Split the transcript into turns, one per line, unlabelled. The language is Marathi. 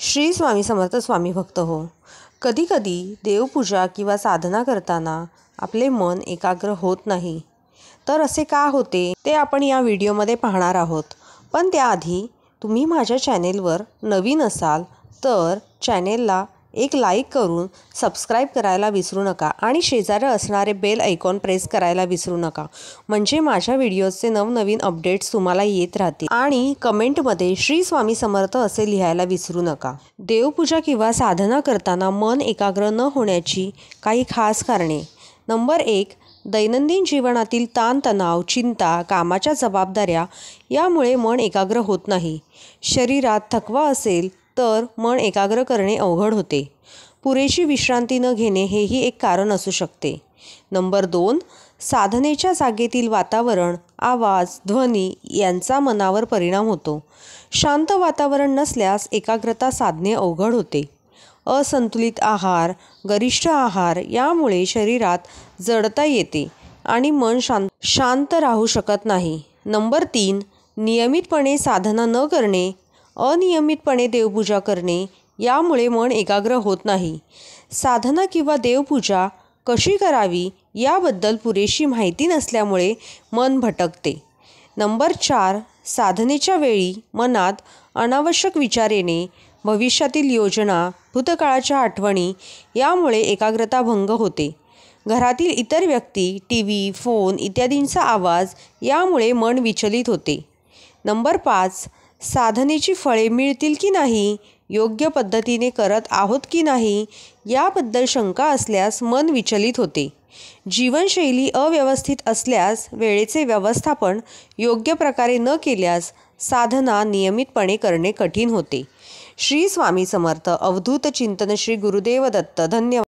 श्री स्वामी समर्थ स्वामी भक्त हो. कधीकधी देवपूजा किंवा साधना करताना आपले मन एकाग्र होत नाही. तर असे का होते ते आपण या व्हिडिओमध्ये पाहणार आहोत. पण त्याआधी तुम्ही माझ्या चॅनेलवर नवीन असाल तर चॅनेलला एक लाईक करून सबस्क्राईब करायला विसरू नका आणि शेजारी असणारे बेल आयकॉन प्रेस करायला विसरू नका, म्हणजे माझ्या व्हिडिओचे नवनवीन अपडेट्स तुम्हाला येत राहतील. आणि कमेंटमध्ये श्री स्वामी समर्थ असे लिहायला विसरू नका. देवपूजा किंवा साधना करताना मन एकाग्र न होण्याची काही खास कारणे. नंबर 1. दैनंदिन जीवनातील ताणतणाव, चिंता, कामाच्या जबाबदाऱ्या यामुळे मन एकाग्र होत नाही. शरीरात थकवा असेल तर मन एकाग्र करणे अवघड होते. पुरेशी विश्रांती न घेणे हेही एक कारण असू शकते. नंबर 2. साधनेच्या जागेतील वातावरण, आवाज, ध्वनी यांचा मनावर परिणाम होतो. शांत वातावरण नसल्यास एकाग्रता साधणे अवघड होते. असंतुलित आहार, गरिष्ठ आहार यामुळे शरीरात जडता येते आणि मन शांत राहू शकत नाही. नंबर 3. नियमितपणे साधना न करणे, अनियमितपणे देवपूजा करणे यामुळे मन एकाग्र होत नाही. साधना किंवा देवपूजा कशी करावी याबद्दल पुरेशी माहिती नसल्यामुळे मन भटकते. नंबर 4. साधनेच्या वेळी मनात अनावश्यक विचार येणे, भविष्यातील योजना, भूतकाळाच्या आठवणी यामुळे एकाग्रता भंग होते. घरातील इतर व्यक्ती, टीव्ही, फोन इत्यादींचा आवाज यामुळे मन विचलित होते. नंबर 5. साधनेची फळे मिळतील की नाही, योग्य पद्धतीने करत आहोत की नाही याबद्दल शंका असल्यास मन विचलित होते. जीवनशैली अव्यवस्थित असल्यास, वेळेचे व्यवस्थापन योग्य प्रकारे न केल्यास साधना नियमितपणे करणे कठीण होते. श्री स्वामी समर्थ. अवधूत चिंतन. श्री गुरुदेव दत्त. धन्यवाद.